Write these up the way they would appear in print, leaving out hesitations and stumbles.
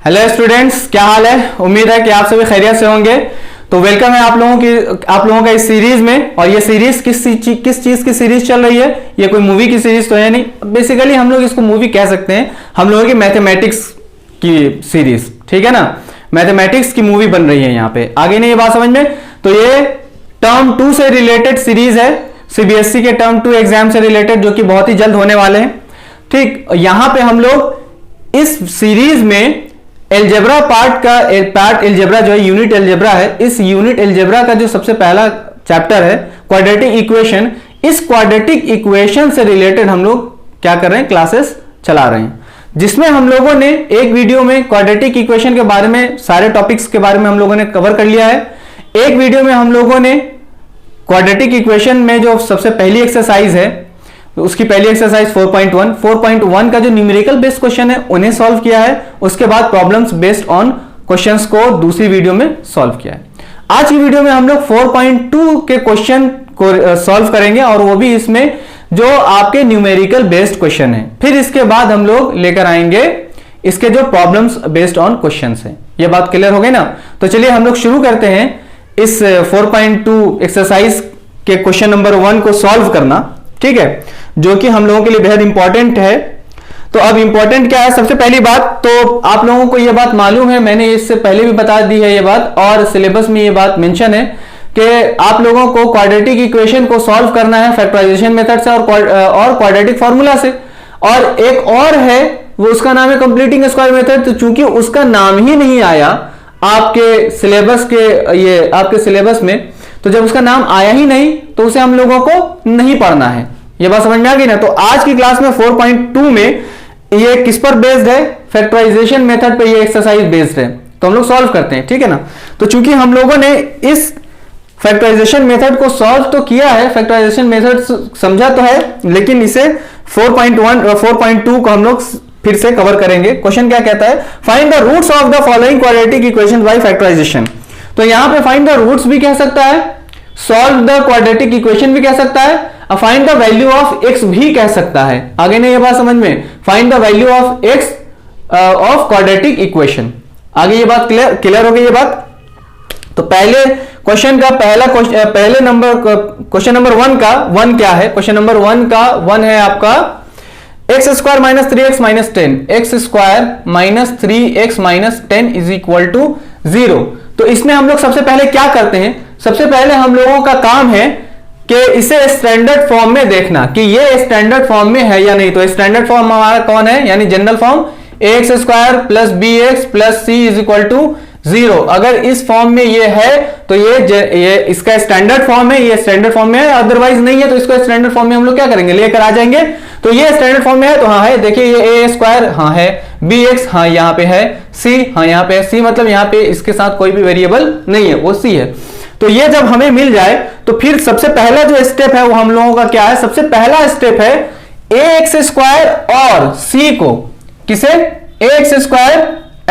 Hello students, क्या हाल है। उम्मीद है कि आप सभी खैरियत से होंगे। तो वेलकम है आप लोगों का इस सीरीज में। और ये सीरीज किस चीज की सीरीज चल रही है। ये कोई मूवी की सीरीज तो है नहीं, बेसिकली हम लोग इसको मूवी कह सकते हैं। हम लोगों की मैथमेटिक्स की सीरीज, ठीक है ना। मैथमेटिक्स की मूवी बन रही है यहाँ पे। आगे नहीं ये बात समझ में। तो ये टर्म 2 से रिलेटेड सीरीज है, सीबीएसई के टर्म 2 एग्जाम से रिलेटेड, जो कि बहुत ही जल्द होने वाले हैं। ठीक, यहां पे हम लोग इस सीरीज में एलजेब्रा पार्ट एलजेब्रा जो है, यूनिट एलजेब्रा है। इस यूनिट एलजेब्रा का जो सबसे पहला चैप्टर है क्वाड्रेटिक इक्वेशन, इस क्वाड्रेटिक इक्वेशन से रिलेटेड हम लोग क्या कर रहे हैं, क्लासेस चला रहे हैं। जिसमें हम लोगों ने एक वीडियो में क्वाड्रेटिक इक्वेशन के बारे में, सारे टॉपिक्स के बारे में हम लोगों ने कवर कर लिया है। एक वीडियो में हम लोगों ने क्वाड्रेटिक इक्वेशन में जो सबसे पहली एक्सरसाइज है, उसकी पहली एक्सरसाइज 4.1 का जो न्यूमेरिकल बेस्ड क्वेश्चन है उन्हें सॉल्व किया है। उसके बाद प्रॉब्लम्स बेस्ड ऑन क्वेश्चंस को दूसरी वीडियो में सॉल्व किया है। आज की वीडियो में हम लोग 4.2 के क्वेश्चन को सॉल्व करेंगे, और वो भी इसमें जो आपके न्यूमेरिकल बेस्ड क्वेश्चन है। फिर इसके बाद हम लोग लेकर आएंगे इसके जो प्रॉब्लम्स बेस्ड ऑन क्वेश्चंस है। ये बात क्लियर हो गई ना। तो चलिए हम लोग शुरू करते हैं इस 4.2 एक्सरसाइज के क्वेश्चन नंबर 1 को सॉल्व करना, ठीक है, जो कि हम लोगों के लिए बेहद इंपॉर्टेंट है। तो अब इंपॉर्टेंट क्या है, सबसे पहली बात तो आप लोगों को यह बात मालूम है, मैंने इससे पहले भी बता दी है ये बात, और सिलेबस में ये बात मेंशन है कि आप लोगों को क्वाड्रेटिक इक्वेशन को सॉल्व करना है फैक्टराइजेशन मेथड से और क्वाड्रेटिक फार्मूला से। और एक और है, वो उसका नाम है कंप्लीटिंग स्क्वायर मेथड। तो चूंकि उसका नाम ही नहीं आया आपके सिलेबस में, तो जब उसका नाम आया ही नहीं तो उसे हम लोगों को नहीं पढ़ना है। ये बात समझ में आ गई ना। तो आज की क्लास में 4.2 में ये किस पर बेस्ड है, फैक्टराइजेशन मेथड पे ये एक्सरसाइज बेस्ड है। तो हम लोग सॉल्व करते हैं, ठीक है ना। तो चूंकि हम लोगों ने इस फैक्टराइजेशन मेथड को सॉल्व तो किया है, फैक्टराइजेशन मेथड समझा तो है, लेकिन इसे 4.1 और 4.2 को हम लोग फिर से कवर करेंगे। क्वेश्चन क्या कहता है, find the roots of the following quadratic equation by factorisation. तो यहां पे फाइंड द रूट्स भी कह सकता है, सॉल्व द क्वाड्रेटिक इक्वेशन भी कह सकता है, find the value of x भी कह सकता है। आगे नहीं ये बात समझ में, find the value of x of quadratic equation. आगे ये बात क्लियर हो गई ये बात। तो पहले क्वेश्चन का क्वेश्चन नंबर 1 का 1 क्या है, क्वेश्चन नंबर 1 का 1 है आपका x square minus 3x minus 10, x square minus 3x minus 10 is equal to 0। तो इसमें हम लोग सबसे पहले क्या करते हैं, सबसे पहले हम लोगों का काम है कि इसे स्टैंडर्ड फॉर्म में देखना कि ये स्टैंडर्ड फॉर्म में है या नहीं। तो स्टैंडर्ड फॉर्म हमारा कौन है, यानी general form x square plus b x plus c is equal to 0। अगर इस फॉर्म में ये है तो ये इसका स्टैंडर्ड फॉर्म है, ये स्टैंडर्ड फॉर्म में है। अदरवाइज नहीं है तो इसको स्टैंडर्ड फॉर्म में हम लोग क्या करेंगे, लेकर आ जाएंगे। तो ये स्टैंडर्ड फॉर्म में है तो हाँ है, देखिए ये ए स्क्वायर हाँ है, बी एक्स हाँ यहाँ पे है, सी हाँ यहाँ पे है, सी मतलब यहाँ पे इसके साथ कोई भी वेरिएबल नहीं है, वो सी है। तो ये जब हमें मिल जाए तो फिर सबसे पहला जो स्टेप है वो हम लोगों का क्या है, सबसे पहला स्टेप है ए एक्स स्क्वायर और सी को, किसे, ए एक्स स्क्वायर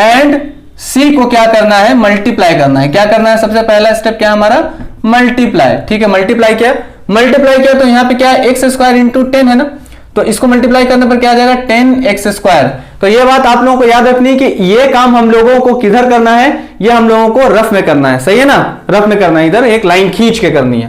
एंड सी को क्या करना है, मल्टीप्लाई करना है। क्या करना है, सबसे पहला स्टेप क्या हमारा, मल्टीप्लाई, ठीक है। मल्टीप्लाई किया तो यहाँ पे क्या है, एक्स स्क्वायर इंटू 10 है ना। तो इसको मल्टीप्लाई करने पर क्या आ जाएगा, 10x स्क्वायर। तो ये बात आप लोगों को याद रखनी है कि ये काम हम लोगों को किधर करना है, ये हम लोगों को रफ में करना है, सही है ना, रफ में करना है, इधर एक लाइन खींच के करनी है,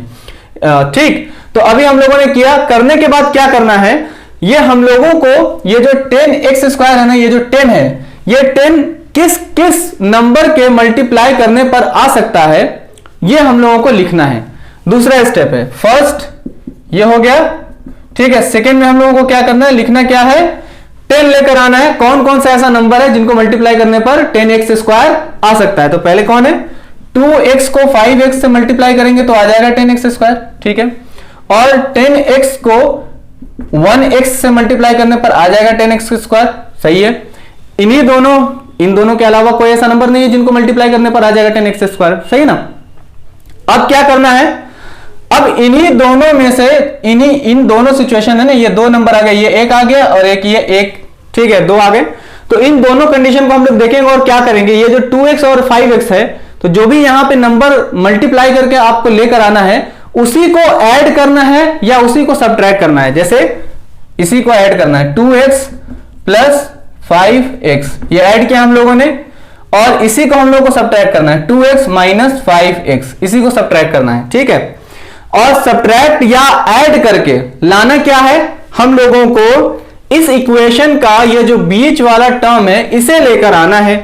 ठीक। तो अभी हम लोगों ने किया, करने के बाद क्या करना है, ये हम लोगों को ये जो 10x स्क्वायर है ना, ये जो 10 है, ये 10 किस किस नंबर के मल्टीप्लाई करने पर आ सकता है, ये हम लोगों को लिखना है। दूसरा स्टेप है, फर्स्ट ये हो गया, ठीक है। सेकेंड में हम लोगों को क्या करना है, लिखना क्या है, 10 लेकर आना है। कौन कौन सा ऐसा नंबर है जिनको मल्टीप्लाई करने पर 10x स्क्वायर आ सकता है। तो पहले कौन है, 2x को 5x से मल्टीप्लाई करेंगे तो आ जाएगा 10x स्क्वायर, ठीक है। और 10x को 1x से मल्टीप्लाई करने पर आ जाएगा 10x स्क्वायर, सही है। इन दोनों के अलावा कोई ऐसा नंबर नहीं है जिनको मल्टीप्लाई करने पर आ जाएगा 10x स्क्वायर, सही ना। अब क्या करना है, अब इन्हीं दोनों में से इन दोनों सिचुएशन है ना, ये दो नंबर आ गए, ये एक आ गया और एक ये एक, ठीक है, दो आ गए। तो इन दोनों कंडीशन को हम लोग देखेंगे और क्या करेंगे, ये जो 2x और 5x है, तो जो भी यहां पे नंबर मल्टीप्लाई करके आपको लेकर आना है, उसी को ऐड करना है या उसी को सब्ट्रैक्ट करना है। जैसे इसी को ऐड करना है, 2x प्लस 5x, ये ऐड किया हम लोगों ने, और इसी को हम लोग को सब्ट्रैक्ट करना है, 2x माइनस 5x, इसी को सब्ट्रैक्ट करना है, ठीक है। और सब्ट्रैक्ट या ऐड करके लाना क्या है, हम लोगों को इस इक्वेशन का ये जो बीच वाला टर्म है इसे लेकर आना है।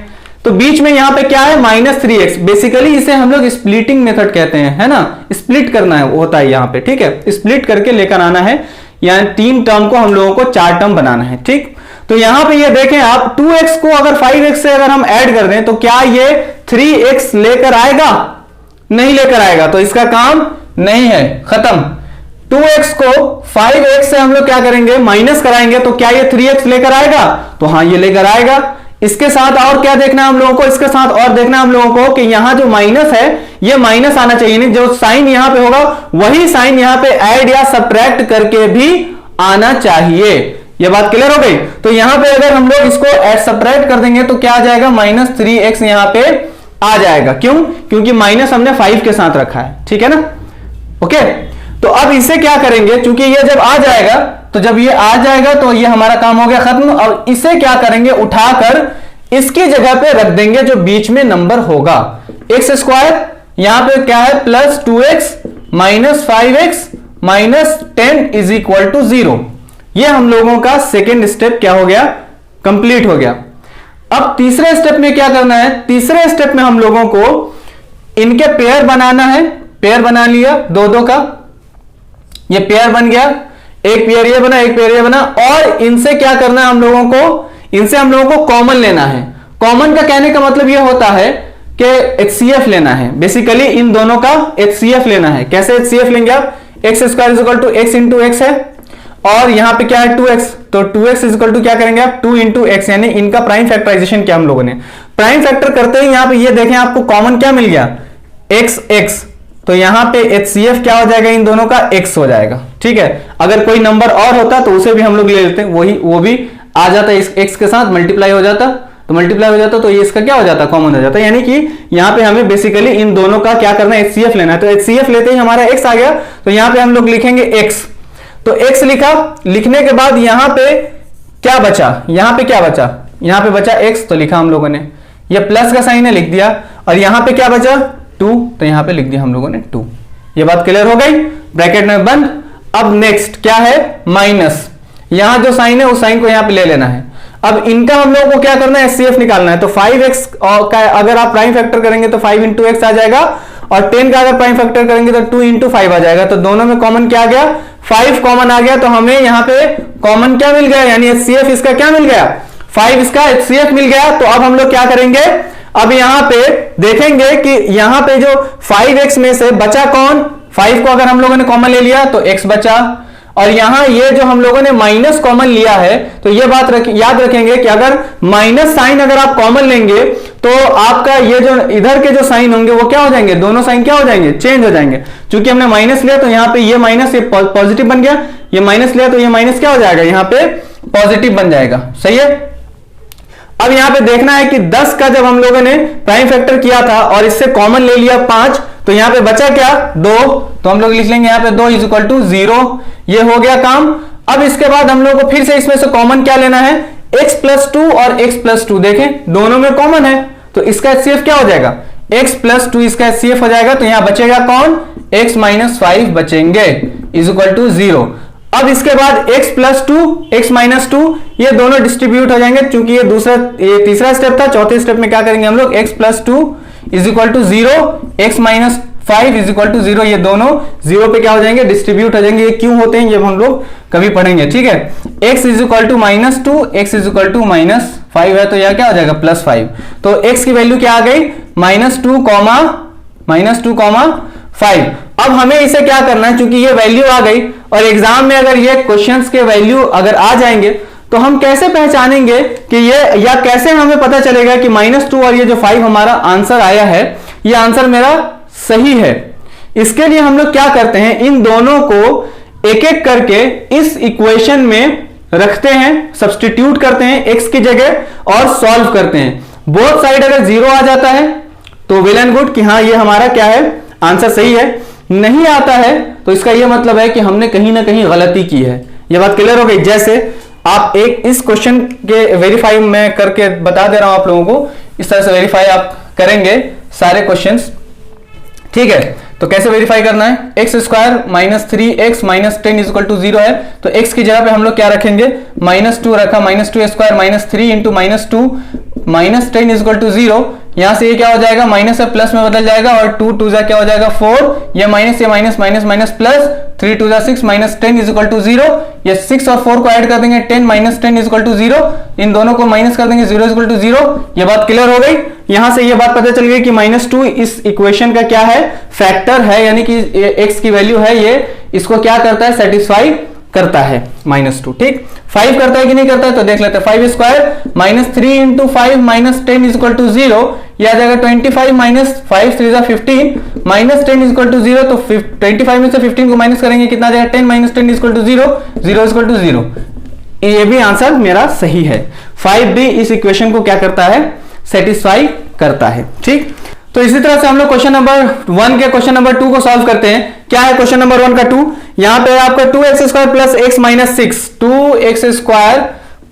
तो बीच में यहां पे क्या है, -3x, बेसिकली इसे हम लोग स्प्लिटिंग मेथड कहते हैं, है ना, स्प्लिट करना है होता है यहां पे, ठीक है, स्प्लिट करके लेकर आना है, यानी 3 टर्म को हम लोगों को 4 टर्म बनाना है, ठीक। तो यहां पे ये देखें आप, 2x को अगर 5x से अगर हम ऐड कर दें तो क्या ये 3x लेकर आएगा, नहीं लेकर आएगा, तो इसका काम नहीं है, खत्म। 2x को 5x से हम लोग क्या करेंगे, माइनस कराएंगे, तो क्या ये 3x लेकर आएगा, तो हाँ ये लेकर आएगा। इसके साथ और क्या देखना है हम लोगों को, इसके साथ और देखना है हम लोगों को कि यहां जो माइनस है ये माइनस आना चाहिए, नहीं जो साइन यहां पे होगा वही साइन यहां पे ऐड या सब्ट्रैक्ट करके भी आना चाहिए। ये बात क्लियर हो गई। तो यहां पे अगर हम लोग इसको ऐड सब्ट्रैक्ट कर देंगे तो क्या आ जाएगा, -3x यहां पे आ जाएगा। क्यों, क्योंकि माइनस हमने 5 के साथ रखा है, ठीक है ना, ओके। तो अब इसे क्या करेंगे, क्योंकि ये जब आ जाएगा, तो जब ये आ जाएगा तो ये हमारा काम हो गया खत्म। और इसे क्या करेंगे, उठाकर इसकी जगह पे रख देंगे जो बीच में नंबर होगा, x², यहां पे क्या है +2x minus 5x minus 10 is equal to 0। ये हम लोगों का सेकेंड स्टेप क्या हो गया, कंप्लीट हो गया। अब तीसरे स्टेप में क्या करना है, तीसरे स्टेप में हम लोगों को इनके पेयर बनाना है। पेयर बना लिया, दो का ये पेयर बन गया, एक पेयर ये बना, एक पेयर ये बना। और इनसे क्या करना है हम लोगों को, इनसे हम लोगों को कॉमन लेना है। कॉमन का कहने का मतलब ये होता है कि HCF लेना है, बेसिकली इन दोनों का HCF लेना है। कैसे HCF लेंगे आप, x² x इंटू एक्स है, और यहां पे क्या है 2x, तो 2x इक्वल टू क्या करेंगे आप 2 इंटू एक्स, यानी इनका प्राइम फैक्टराइजेशन किया हम लोगों ने। प्राइम फैक्टर करते ही यहां पे ये देखें आपको कॉमन क्या मिल गया, x, तो यहां पे HCF क्या हो जाएगा, इन दोनों का x हो जाएगा, ठीक है। अगर कोई नंबर और होता तो उसे भी हम लोग ले लेते, वो भी आ जाता, इस x के साथ मल्टीप्लाई हो जाता, तो मल्टीप्लाई हो जाता तो ये इसका क्या हो जाता, कॉमन हो जाता। यानी कि यहां पे हमें बेसिकली इन दोनों का क्या करना है, HCF लेना है। तो HCF लेते ही हमारा x आ गया, तो यहां पे हम लोग लिखेंगे x, तो x लिखा, लिखने के बाद यहां पे क्या बचा, यहां पे क्या बचा, यहां पे बचा x, तो लिखा हम लोगों ने, ये प्लस का साइन है लिख दिया, और यहां पे क्या बचा 2, तो यहां पे लिख दिया हम लोगों ने 2। ये बात क्लियर हो गई, ब्रैकेट में बंद। अब नेक्स्ट क्या है, माइनस, यहां जो साइन है उस साइन को यहां पे ले लेना है। अब इनका हम लोगों को क्या करना है, HCF निकालना है। तो 5x का अगर आप प्राइम फैक्टर करेंगे तो 5 इंटू एक्स आ जाएगा, और 10 का अगर प्राइम फैक्टर करेंगे तो 2 इंटू 5 आ जाएगा। तो दोनों में कॉमन क्या आ गया, 5 कॉमन आ गया, तो हमें यहाँ पे कॉमन क्या मिल गया, यानी HCF इसका क्या मिल गया, 5 इसका HCF मिल गया। तो अब हम लोग क्या करेंगे, अब यहां पे देखेंगे कि यहां पे जो 5x में से बचा कौन, 5 को अगर हम लोगों ने कॉमन ले लिया तो x बचा, और यहां ये जो हम लोगों ने माइनस कॉमन लिया है, तो ये बात याद रखेंगे कि अगर माइनस साइन अगर आप कॉमन लेंगे तो आपका ये जो इधर के जो साइन होंगे वो क्या हो जाएंगे, दोनों साइन क्या हो जाएंगे, चेंज हो जाएंगे। क्योंकि हमने माइनस लिया तो यहाँ पे ये माइनस, ये पॉजिटिव बन गया, ये माइनस लिया तो ये माइनस क्या हो जाएगा, यहाँ पे पॉजिटिव बन जाएगा, सही है। अब यहां पे देखना है कि 10 का जब हम लोगों ने प्राइम फैक्टर किया था और इससे कॉमन ले लिया 5, तो यहां पे बचा क्या 2, तो हम लोग लिख लेंगे यहां पे 2 इज इक्वल टू 0। ये हो गया काम। अब इसके बाद हम लोग को फिर से इसमें से कॉमन क्या लेना है, x प्लस 2 और x प्लस 2, देखें दोनों में कॉमन है, तो इसका HCF क्या हो जाएगा, x प्लस 2 इसका HCF हो जाएगा। तो यहां बचेगा कौन, x माइनस 5 बचेंगे इज इक्वल टू 0। अब इसके बाद x प्लस 2 x माइनस 2 ये दोनों डिस्ट्रीब्यूट हो जाएंगे, क्योंकि ये तीसरा स्टेप था। चौथे स्टेप में क्या करेंगे हम लोग, x plus 2 is equal to 0, x minus 5 is equal to 0, ये दोनों 0 पे क्या हो जाएंगे, डिस्ट्रीब्यूट हो जाएंगे। ये क्यों होते हैं ये हम लोग कभी पढ़ेंगे, ठीक है। x is equal to -2, x is equal to -5 है, तो यह क्या हो जाएगा +5। तो x की वैल्यू क्या आ गई, -2, -5। अब हमें इसे क्या करना है, क्योंकि ये वैल्यू आ गई और एग्जाम में अगर ये क्वेश्चंस के वैल्यू अगर आ जाएंगे तो हम कैसे पहचानेंगे कि ये, या कैसे हमें पता चलेगा कि -2 और ये जो 5 हमारा आंसर आया है ये आंसर मेरा सही है। इसके लिए हम लोग क्या करते हैं, इन दोनों को एक एक करके इस इक्वेशन में रखते हैं, सब्स्टिट्यूट करते हैं x की जगह और सॉल्व करते हैं। बोथ साइड अगर 0 आ जाता है तो वेल एंड गुड कि हाँ ये हमारा क्या है, आंसर सही है। नहीं आता है तो इसका यह मतलब है कि हमने कहीं ना कहीं गलती की है। यह बात क्लियर हो गई। जैसे आप एक इस क्वेश्चन के वेरीफाई में करके बता दे रहा हूं आप लोगों को, इस तरह से वेरीफाई आप करेंगे सारे क्वेश्चंस, ठीक है। तो कैसे वेरीफाई करना है, x square minus 3x minus 10 equal to 0 है, तो x की जगह पे हम लोग क्या रखेंगे, -2 रखा, -2 square minus 3 into -2 minus 10 equal to 0। यहां से ये क्या हो जाएगा, माइनस से प्लस में बदल जाएगा और 2 2 जा क्या हो जाएगा 4, ये माइनस माइनस माइनस प्लस 3 2 जा 6 माइनस 10 इक्वल टू 0। ये 6 और 4 को ऐड कर देंगे 10 माइनस 10 इक्वल टू 0, इन दोनों को माइनस कर देंगे 0 इक्वल टू 0। ये बात क्लियर हो गई। यहां से ये बात पता चल गई कि -2 इस इक्वेशन का क्या है, फैक्टर है, यानी कि x की वैल्यू है, ये इसको क्या करता है, सेटिस्फाई करता है -2, ठीक। 5 करता है कि नहीं करता है, तो देख लेते हैं। 5 square minus 3 into 5 minus 10 equal to 0, यह आ जाएगा 25 माइनस 5 3 जा 15 माइनस 10 इक्वल टू 0। तो 25 में से 15 को माइनस करेंगे, कितना आ जाएगा 10 minus 10 equal to 0, 0 equal to 0। ये भी आंसर मेरा सही है। 5 भी इस इक्वेशन को क्या करता है, सेटिस्फाई करता है, ठीक। तो इसी तरह से हम लोग क्वेश्चन नंबर 1 के क्वेश्चन नंबर 2 को सॉल्व करते हैं। क्या है क्वेश्चन नंबर 1 का 2, यहां पे आपका 2x square plus x minus 6, 2x square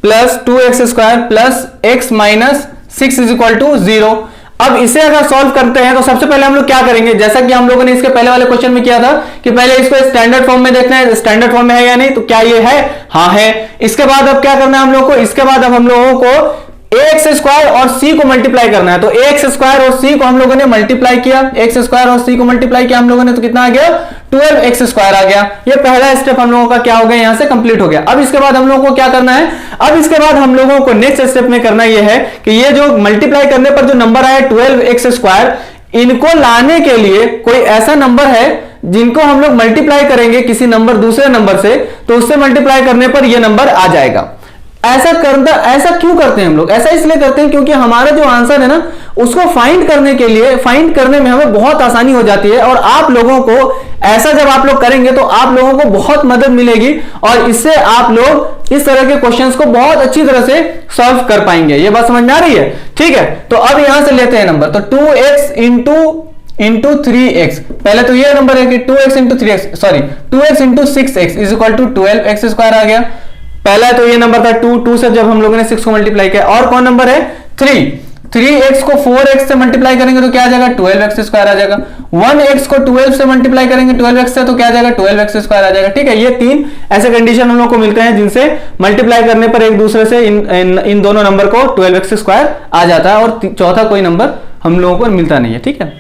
plus 2x square plus x minus 6 is equal to 0। अब इसे अगर सॉल्व करते हैं तो सबसे पहले हम लोग क्या करेंगे, जैसा कि हम लोगों ने इसके पहले वाले क्वेश्चन में किया था कि पहले इसको स्टैंडर्ड फॉर्म में देखना है, स्टैंडर्ड फॉर्म में है या नहीं, तो क्या ये है, हाँ है। इसके बाद अब क्या करना है हम लोग को, इसके बाद अब हम लोगों को ax स्क्वायर और c को मल्टीप्लाई करना है। तो ax स्क्वायर और c को हम लोगों ने मल्टीप्लाई किया, x स्क्वायर और c को मल्टीप्लाई किया हम लोगों ने, तो कितना आ गया 12x स्क्वायर आ गया। ये पहला स्टेप हम लोगों का क्या हो गया, यहां से कंप्लीट हो गया। अब इसके बाद हम लोगों को क्या करना है, अब इसके बाद हम लोगों को नेक्स्ट स्टेप में करना यह है कि ये जो मल्टीप्लाई करने पर जो नंबर आया 12x स्क्वायर, इनको लाने के लिए कोई ऐसा नंबर है जिनको हम लोग मल्टीप्लाई करेंगे किसी नंबर दूसरे नंबर से, तो उससे मल्टीप्लाई करने पर यह नंबर आ जाएगा। ऐसा क्यों करते हैं हम लोग, ऐसा इसलिए करते हैं क्योंकि हमारा जो आंसर है ना, उसको फाइंड करने के लिए, फाइंड करने में हमें बहुत आसानी हो जाती है। और आप लोगों को ऐसा जब आप लोग करेंगे तो आप लोगों को बहुत मदद मिलेगी और इससे आप लोग इस तरह के क्वेश्चंस को बहुत अच्छी तरह से सॉल्व कर पाएंगे। ये बात समझ में आ रही है, ठीक है। तो अब यहां से लेते हैं नंबर, तो 2x इंटू 3x, पहले तो ये नंबर है कि 2x into 3x, sorry 2x into 6x is equal to 12x square आ गया। पहला तो ये नंबर था 2 से जब हम लोगों ने 6 को मल्टीप्लाई किया। और कौन नंबर है 3x को 4x से मल्टीप्लाई करेंगे तो क्या आ जाएगा 12x स्क्वायर आ जाएगा। 1x को 12 से मल्टीप्लाई करेंगे 12x से तो क्या आ जाएगा 12x स्क्वायर आ जाएगा, ठीक है। ये 3 ऐसे कंडीशन हम लोग को मिलते हैं जिनसे मल्टीप्लाई करने पर एक दूसरे से इन दोनों नंबर को 12x स्क्वायर आ जाता है और चौथा कोई नंबर हम लोगों को मिलता नहीं है, ठीक है।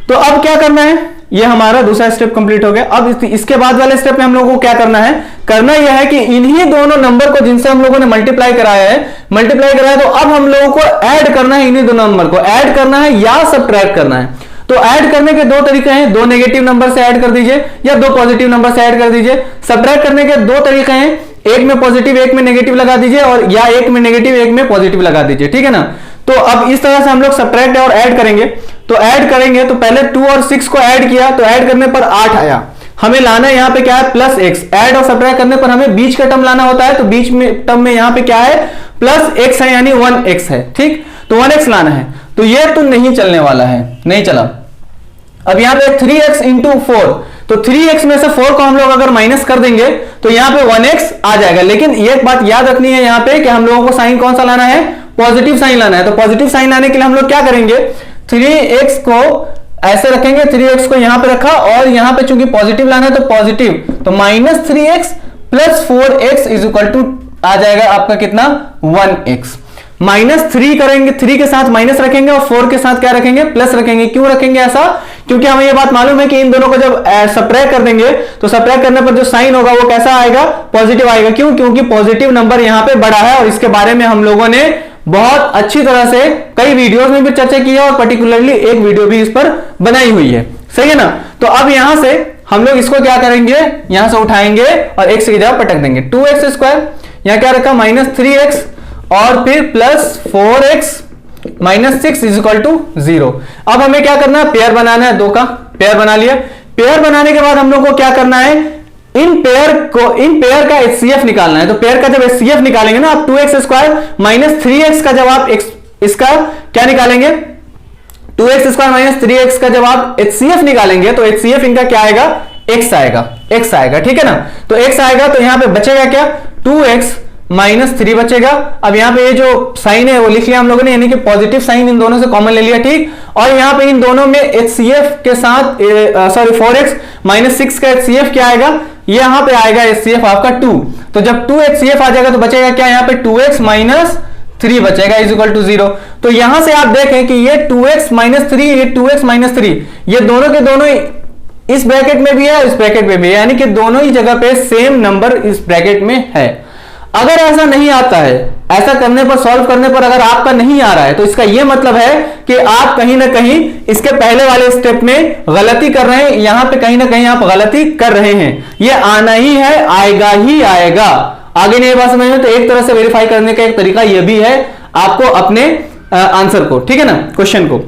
तो अब क्या करना है, ये हमारा दूसरा स्टेप कंप्लीट हो गया। अब इसके बाद वाले स्टेप में हम लोगों को क्या करना है, करना यह है कि इन्हीं दोनों नंबर को जिनसे हम लोगों ने मल्टीप्लाई कराया है, तो अब हम लोगों को ऐड करना है, इन्हीं दोनों नंबर को ऐड करना है या सब्ट्रैक्ट करना है। तो ऐड करने के दो तरीके हैं, 2 नेगेटिव नंबर से ऐड कर दीजिए या 2 पॉजिटिव नंबर से ऐड कर दीजिए। सब्ट्रैक्ट करने के 2 तरीके हैं, एक में पॉजिटिव एक में नेगेटिव लगा दीजिए, और या एक में नेगेटिव एक में पॉजिटिव लगा दीजिए, ठीक है ना। तो अब इस तरह से हम लोग सब्ट्रैक्ट और ऐड करेंगे। तो ऐड करेंगे तो पहले 2 और 6 को ऐड किया तो ऐड करने पर 8 आया। हमें लाना है यहाँ पे क्या है प्लस x, ऐड और सब्ट्रैक्ट करने पर हमें बीच का टर्म लाना होता है, तो बीच में टर्म में यहाँ पे क्या है प्लस x है यानी 1x है, ठीक। तो 1x लाना है, तो ये तो नहीं चलने वाला है, नहीं चला। अब यहाँ पे 3x इंटू 4, तो 3x में से 4 को हम लोग अगर माइनस कर देंगे तो यहाँ पे 1x आ जाएगा। लेकिन एक बात याद रखनी है यहाँ पे कि हम लोगों को साइन कौन सा लाना है, पॉजिटिव साइन लाना है। तो पॉजिटिव साइन लाने के लिए हम लोग क्या करेंगे, 3x को ऐसे रखेंगे, 3x को यहां पे रखा और यहां पे चूंकि पॉजिटिव लाना है तो पॉजिटिव, तो -3x plus 4x is equal to आ जाएगा आपका कितना 1x। -3 करेंगे, 3 के साथ माइनस रखेंगे और 4 के साथ क्या रखेंगे प्लस रखेंगे। क्यों रखेंगे ऐसा, क्योंकि हमें यह बात मालूम है कि इन दोनों को जब सब्ट्रैक्ट कर देंगे तो सब्ट्रैक्ट करने पर जो साइन होगा वो कैसा आएगा, पॉजिटिव आएगा। क्यों, क्योंकि पॉजिटिव नंबर यहां पे बड़ा है और इसके बारे में हम लोगों ने बहुत अच्छी तरह से कई वीडियोस में भी चर्चा की है और पर्टिकुलरली एक वीडियो भी इस पर बनाई हुई है, सही है ना। तो अब यहां से हम लोग इसको क्या करेंगे, यहां से उठाएंगे और x की जगह पटक देंगे। 2x स्क्वायर यहां क्या रखा -3x और फिर plus 4x -6 is equal to 0। अब हमें क्या करना है, पेयर बनाना है, 2 का पेयर बना लिया। पेयर बनाने के बाद हम लोग को क्या करना है, इन पेयर का HCF निकालना है। तो पेयर का जब HCF निकालेंगे ना आप 2x स्क्वायर -3x का जब आप इसका क्या निकालेंगे, 2x स्क्वायर -3x का जब आप HCF निकालेंगे तो HCF इनका क्या आएगा, x आएगा, ठीक है ना। तो x आएगा तो यहां पे बचेगा क्या 2x -3 बचेगा। अब यहाँ पे ये जो साइन है वो लिख लिया हम लोगों ने, यानी कि पॉजिटिव साइन इन दोनों से कॉमन ले लिया, ठीक। और यहाँ पे इन दोनों में HCF के साथ 4x -6 का HCF क्या आएगा, ये यहाँ पे आएगा HCF आपका 2। तो जब 2 HCF आ जाएगा तो बचेगा क्या, यहाँ पे 2x -3 बचेगा इज इक्वल टू 0। तो यहां से आप देखें कि ये 2x -3, ये 2x -3, ये दोनों के दोनों इस ब्रैकेट में भी है, इस ब्रैकेट में भी है, यानी कि दोनों ही जगह पे सेम नंबर इस ब्रैकेट में है। अगर ऐसा नहीं आता है, ऐसा करने पर, सॉल्व करने पर अगर आपका नहीं आ रहा है, तो इसका यह मतलब है कि आप कहीं ना कहीं इसके पहले वाले स्टेप में गलती कर रहे हैं, यहां पे कहीं ना कहीं आप गलती कर रहे हैं। यह आना ही है, आएगा ही आएगा। आगे नहीं बात समझ में, तो एक तरह से वेरीफाई करने का एक तरीका यह भी है आपको अपने आंसर को, ठीक है ना, क्वेश्चन को।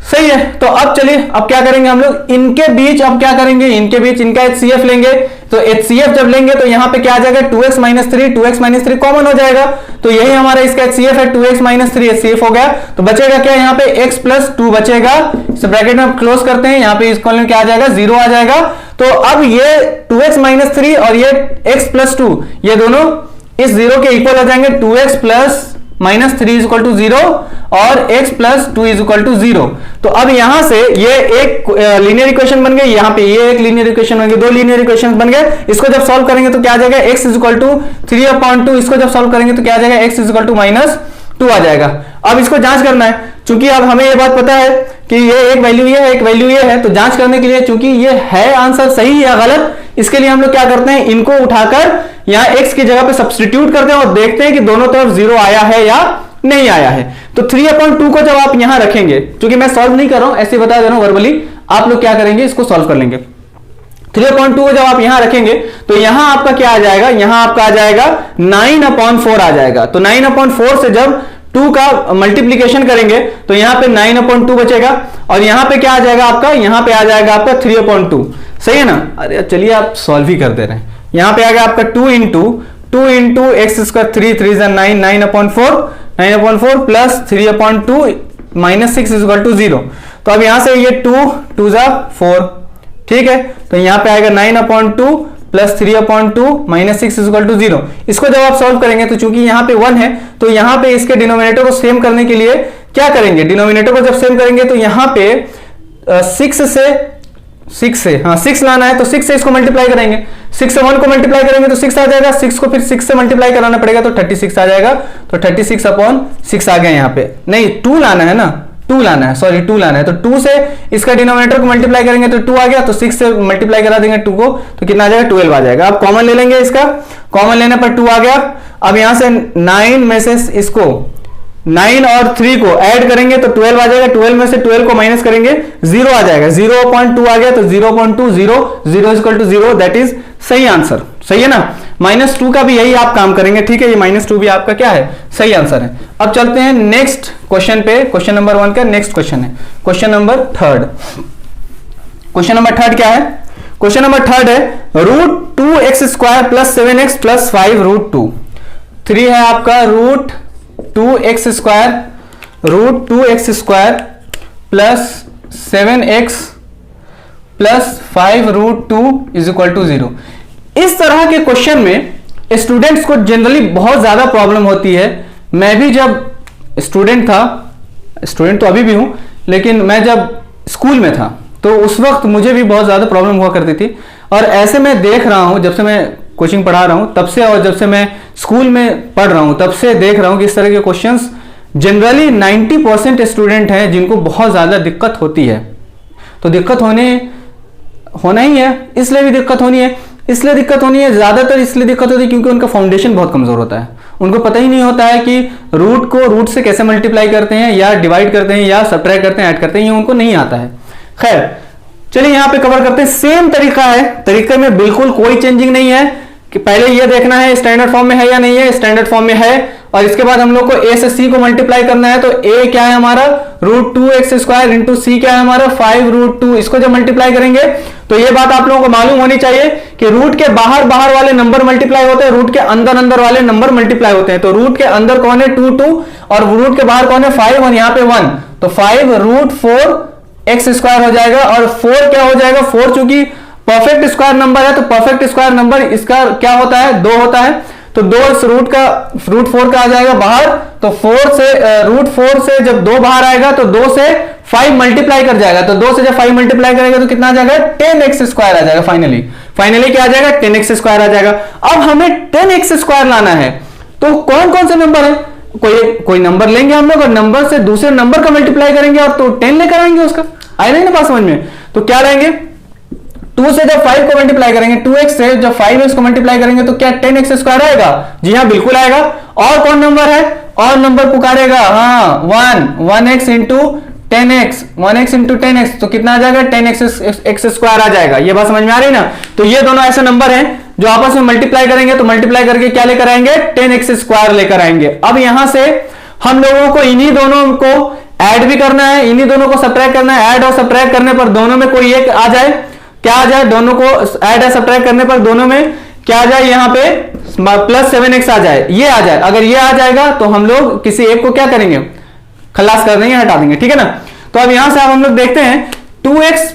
सही है। तो अब चलिए, अब क्या करेंगे हम लोग, इनके बीच अब क्या करेंगे, इनके बीच इनका HCF लेंगे। तो HCF जब लेंगे तो यहां पे क्या आ जाएगा, 2x -3 कॉमन हो जाएगा। तो यही हमारा इसका HCF है, 2x -3 HCF हो गया। तो बचेगा क्या, यहाँ पे x + 2 बचेगा। इस ब्रैकेट में क्लोज करते हैं, यहाँ पे इसको क्या आ जाएगा, 0 आ जाएगा। तो अब ये 2x -3 और ये x + 2 ये दोनों इस 0 के इक्वल हो जाएंगे। 2x + -3 = 0 और x + 2 = 0। तो अब यहां से ये एक लीनियर इक्वेशन बन गई, यहां पे ये एक लीनियर इक्वेशन बन गई, दो लीनियर इक्वेशन बन गए। इसको जब सॉल्व करेंगे तो क्या आ जाएगा, x = 3/2। इसको जब सॉल्व करेंगे तो क्या आ जाएगा, x = -2 आ जाएगा। अब इसको जांच करना है, चूंकि अब हमें ये बात पता है कि ये एक वैल्यू ये है, एक वैल्यू ये है। तो जांच करने के लिए, चूंकि ये है आंसर सही या गलत, इसके लिए हम लोग क्या करते हैं, इनको उठाकर यहां x की जगह पे सब्स्टिट्यूट करते हैं और देखते हैं कि दोनों तरफ 0 आया है या नहीं आया है। तो 3/2 को जब आप यहां रखेंगे, क्योंकि मैं सॉल्व नहीं कर रहा हूं, ऐसे बता दे रहा हूं वर्बली, आप लोग क्या करेंगे, इसको सॉल्व कर लेंगे। 3/2 को जब आप यहां रखेंगे तो यहां आपका क्या आ जाएगा, यहां आपका आ जाएगा 9/4 आ जाएगा। तो 9/4 से जब 2 का मल्टीप्लीकेशन करेंगे तो यहां पे 9/2 बचेगा और यहां पे क्या आ जाएगा आपका, यहां पे आ जाएगा आपका 3/2। सही है ना। अरे चलिए आप सॉल्व ही कर दे रहे हैं। यहां पे आ गया आपका 2 × x², 3 3 9 9/4 प्लस 3/2 -6 = 0। तो अब यहां से ये 2 2 4, ठीक है। तो यहां पे आएगा 9/2 प्लस 3/2 -6 = 0। इसको जब आप सॉल्व करेंगे तो चूंकि यहां पे 1 है, तो यहां पे इसके डिनोमिनेटर को सेम करने के लिए क्या करेंगे, डिनोमिनेटर को जब सेम करेंगे तो यहां पे 6 लाना है। तो 6 से इसको मल्टीप्लाई करेंगे, 6 से 1 को मल्टीप्लाई करेंगे तो 6 आ जाएगा, 6 को फिर 6 से मल्टीप्लाई कराना पड़ेगा तो 36 आ जाएगा। तो 36/6 आ गया। यहाँ पे नहीं 2 लाना है ना, 2 लाना है, सॉरी 2 लाना है। तो 2 से इसका डिनोमिनेटर को मल्टीप्लाई करेंगे तो 2 आ गया। तो 6 से मल्टीप्लाई करा देंगे 2 को तो कितना आ जाएगा, 12 आ जाएगा। अब कॉमन ले लेंगे, इसका कॉमन लेने पर 2 आ गया। अब यहां से 9 में से इसको 9 और 3 को ऐड करेंगे तो 12 आ जाएगा। 12 में से 12 को माइनस करेंगे 0 आ जाएगा। 0.2 आ गया तो 0.2 0 = 0, दैट इज सही आंसर। सही है ना। -2 का भी यही आप काम करेंगे, ठीक है। ये -2 भी आपका क्या है, सही आंसर है। अब चलते हैं नेक्स्ट क्वेश्चन पे। क्वेश्चन नंबर 1 का नेक्स्ट क्वेश्चन है क्वेश्चन नंबर 3। क्वेश्चन नंबर 3 क्या है, क्वेश्चन नंबर 3 है √2x² + 7x + 5√2। 3 है आपका √2x² + 7x + 5√2 = 0। इस तरह के क्वेश्चन में स्टूडेंट्स को जनरली बहुत ज्यादा प्रॉब्लम होती है। मैं भी जब स्टूडेंट था, स्टूडेंट तो अभी भी हूं, लेकिन मैं जब स्कूल में था तो उस वक्त मुझे भी बहुत ज्यादा प्रॉब्लम हुआ करती थी। और ऐसे मैं देख रहा हूं, जब से मैं कोचिंग पढ़ा रहा हूं तब से, और जब से मैं स्कूल में पढ़ रहा हूं तब से देख रहा हूं कि इस तरह के क्वेश्चंस जनरली 90% स्टूडेंट हैं जिनको बहुत ज्यादा दिक्कत होती है। तो दिक्कत होना ही है, इसलिए भी दिक्कत होनी है, इसलिए दिक्कत होनी है, ज्यादातर इसलिए दिक्कत होती है क्योंकि उनका फाउंडेशन बहुत कमजोर होता है। उनको पता ही नहीं होता है कि रूट को रूट से कैसे मल्टीप्लाई करते हैं या डिवाइड करते हैं या सब्ट्रैक्ट करते हैं, ऐड करते हैं, ये उनको नहीं आता है। खैर चलिए यहां पे कवर करते हैं। सेम तरीका है, तरीके में बिल्कुल कोई चेंजिंग नहीं है कि पहले ये देखना है स्टैंडर्ड फॉर्म में है या नहीं है, स्टैंडर्ड फॉर्म में है। और इसके बाद हम लोग को a से c को मल्टीप्लाई करना है। तो a क्या है हमारा √2x² इंटू c क्या है हमारा 5√2। इसको जब मल्टीप्लाई करेंगे तो ये बात आप लोगों को मालूम होनी चाहिए कि रूट के बाहर वाले नंबर मल्टीप्लाई होते हैं, रूट के अंदर वाले नंबर मल्टीप्लाई होते हैं। तो रूट के अंदर कौन है 2 और रूट के बाहर कौन है 5 और यहाँ पे 1। तो 5√4x² हो जाएगा। और 4 क्या हो जाएगा, 4 चूंकि परफेक्ट स्क्वायर नंबर है तो परफेक्ट स्क्वायर नंबर इसका क्या होता है, 2 होता है। तो 2 इस रूट 4 का आ जाएगा बाहर, तो 4 से रूट 4 से जब 2 बाहर आएगा तो 2 से 5 मल्टीप्लाई कर जाएगा, तो 2 से जब 5 मल्टीप्लाई करेगा तो कितना आ जाएगा 10x स्क्वायर आ जाएगा। फाइनली क्या आ जाएगा 10x स्क्वायर आ जाएगा। अब हमें 10x स्क्वायर लाना है, तो कौन कौन से नंबर है, कोई नंबर लेंगे हम लोग और नंबर से दूसरे नंबर का मल्टीप्लाई करेंगे और तो 10 लेकर आएंगे उसका। आए नहीं ना बात समझ में? तो क्या लेंगे 2 से जब 5 को मल्टीप्लाई करेंगे, 2x से जब 5x को मल्टीप्लाई करेंगे तो क्या 10x स्क्वायर आएगा? जी हाँ बिल्कुल आएगा। और कौन नंबर है? और नंबर पुकारेगा, हाँ 1x into 10x, 1x into 10x, तो कितना आ जाएगा 10x स्क्वायर आ जाएगा। ये बात समझ में आ रही ना? तो ये दोनों ऐसे नंबर हैं जो आपस में मल्टीप्लाई करेंगे, तो मल्टीप्लाई करके क्या लेकर आएंगे 10x स्क्वायर लेकर आएंगे। अब यहां से हम लोगों को इन्हीं दोनों को ऐड भी करना है, इन्हीं दोनों को सब्ट्रैक्ट करना है। ऐड और सब्ट्रैक्ट करने पर दोनों में कोई एक आ जाए, क्या आ जाए, दोनों को ऐड और सब्ट्रैक्ट करने पर दोनों में क्या आ जाए, यहां पे प्लस 7x आ जाए, ये आ जाए। अगर ये आ जाएगा तो हम लोग किसी एक को क्या करेंगे, खलास कर देंगे, हटा देंगे, ठीक है ना। तो अब यहां से अब हम लोग देखते हैं 2x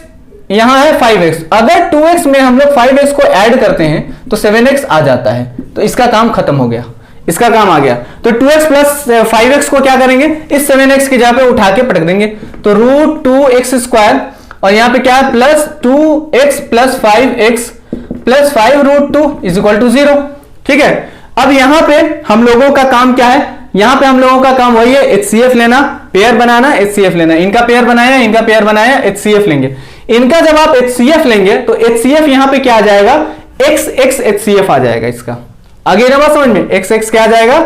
यहां है 5x, अगर 2x में हम लोग 5x को ऐड करते हैं तो 7x आ जाता है, तो इसका काम खत्म हो गया, इसका काम आ गया। तो 2x प्लस 5x को क्या करेंगे, इस 7x की जगह पे उठा के पटक देंगे, तो रूट 2x स्क्वायर और यहां पे क्या है plus 2x plus 5x plus 5 root 2 is equal to 0, ठीक है। अब यहां पे हम लोगों का काम क्या है, यहां पे हम लोगों का काम वही है HCF लेना, पेयर बनाना, HCF लेना। इनका पेयर बनाया, इनका पेयर बनाया, HCF लेंगे। इनका जब आप HCF लेंगे तो HCF यहां पे क्या आ जाएगा, x HCF आ जाएगा इसका। आगे ना बात समझ में, x क्या आ जाएगा,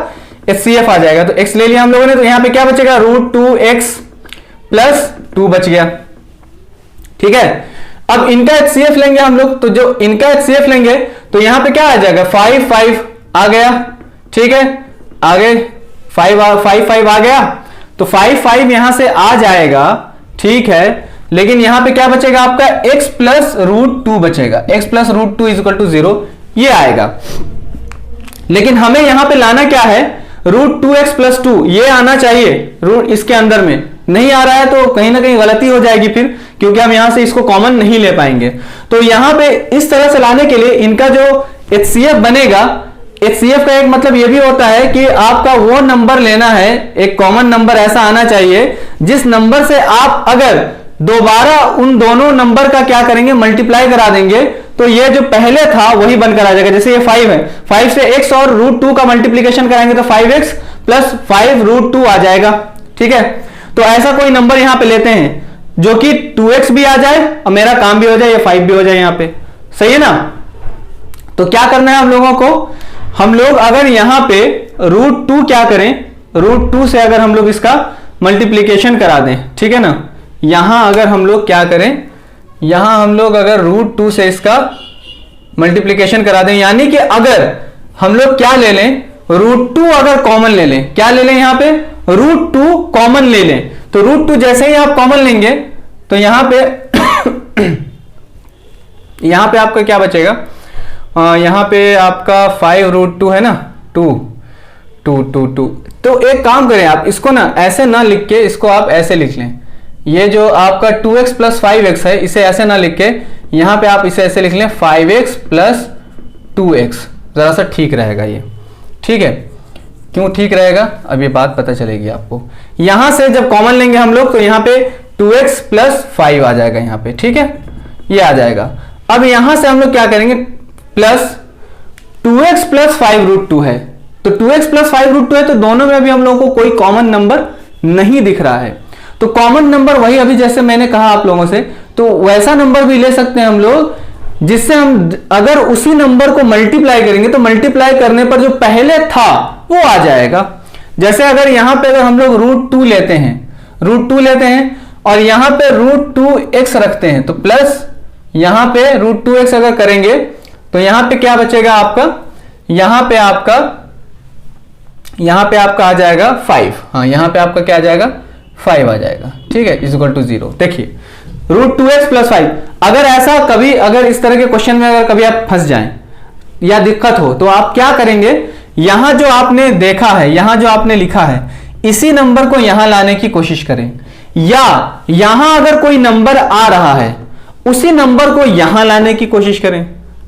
HCF आ जाएगा। तो x ले लिया हम लोगों ने, तो यहां पे क्या बचेगा रूट 2x प्लस 2 बच गया, ठीक है। अब इनका HCF लेंगे हम लोग, तो जो इनका HCF लेंगे तो यहां पे क्या आ जाएगा 5 आ गया, ठीक है। आगे 5 आ गया, तो 5 यहां से आ जाएगा, ठीक है। लेकिन यहां पे क्या बचेगा आपका x प्लस रूट 2 बचेगा, x plus root 2 is equal to 0, ये आएगा। लेकिन हमें यहां पे लाना क्या है, रूट 2x प्लस 2, ये आना चाहिए रूट इसके अंदर में। नहीं आ रहा है तो कहीं ना कहीं गलती हो जाएगी फिर, क्योंकि हम यहां से इसको कॉमन नहीं ले पाएंगे। तो यहां पे इस तरह से लाने के लिए इनका जो HCF बनेगा, HCF का एक मतलब यह भी होता है कि आपका वो नंबर लेना है, एक कॉमन नंबर ऐसा आना चाहिए जिस नंबर से आप अगर दोबारा उन दोनों नंबर का क्या करेंगे, मल्टीप्लाई करा देंगे, तो ये जो पहले था वही बनकर आ जाएगा। जैसे ये 5 है, 5 से x और रूट 2 का मल्टीप्लीकेशन कराएंगे तो 5x प्लस 5 रूट 2 आ जाएगा, ठीक है। तो ऐसा कोई नंबर यहां पे लेते हैं जो कि 2x भी आ जाए और मेरा काम भी हो जाए, ये 5 भी हो जाए यहां पे, सही है ना। तो क्या करना है हम लोगों को, हम लोग अगर यहां पे रूट 2 क्या करें, रूट 2 से अगर हम लोग इसका मल्टीप्लीकेशन करा दें, ठीक है ना। यहां अगर हम लोग क्या करें, यहां हम लोग अगर रूट 2 से इसका मल्टीप्लीकेशन करा दें, यानी कि अगर हम लोग क्या ले लें, रूट 2 अगर कॉमन ले लें, क्या ले लें यहां पे रूट 2 कॉमन ले लें, तो रूट 2 जैसे ही आप कॉमन लेंगे तो यहां पे यहां पे आपका क्या बचेगा, यहां पे आपका 5 रूट 2 है ना, 2 तो एक काम करें आप इसको ना ऐसे ना लिख के, इसको आप ऐसे लिख लें, ये जो आपका 2x प्लस 5x है इसे ऐसे ना लिख के यहां पे आप इसे ऐसे लिख लें 5x प्लस 2x, जरा सा ठीक रहेगा ये, ठीक है। क्यों ठीक रहेगा, अब ये बात पता चलेगी आपको। यहां से जब कॉमन लेंगे हम लोग तो यहां पे 2x प्लस 5 आ जाएगा यहां पे, ठीक है, ये आ जाएगा। अब यहां से हम लोग क्या करेंगे, प्लस 2x प्लस 5 रूट 2 है, तो 2x प्लस 5 रूट 2 है, तो दोनों में अभी हम लोगों को कोई कॉमन नंबर नहीं दिख रहा है। तो कॉमन नंबर वही अभी जैसे मैंने कहा आप लोगों से, तो वैसा नंबर भी ले सकते हैं हम लोग जिससे हम अगर उसी नंबर को मल्टीप्लाई करेंगे तो मल्टीप्लाई करने पर जो पहले था वो आ जाएगा। जैसे अगर यहां पे अगर हम लोग रूट 2 लेते हैं, रूट 2 लेते हैं और यहां पे रूट 2x रखते हैं, तो प्लस यहां पे रूट 2x अगर करेंगे तो यहां पे क्या बचेगा आपका, यहां पे आपका आ जाएगा 5, हाँ यहां पे आपका क्या आ जाएगा 5 आ जाएगा, ठीक है, इज इक्वल टू 0। देखिए रूट 2x प्लस 5, अगर ऐसा कभी अगर इस तरह के क्वेश्चन में अगर कभी आप फंस जाएं या दिक्कत हो तो आप क्या करेंगे, यहां जो आपने देखा है, यहां जो आपने लिखा है, इसी नंबर को यहां लाने की कोशिश करें, या यहां अगर कोई नंबर आ रहा है उसी नंबर को यहां लाने की कोशिश करें।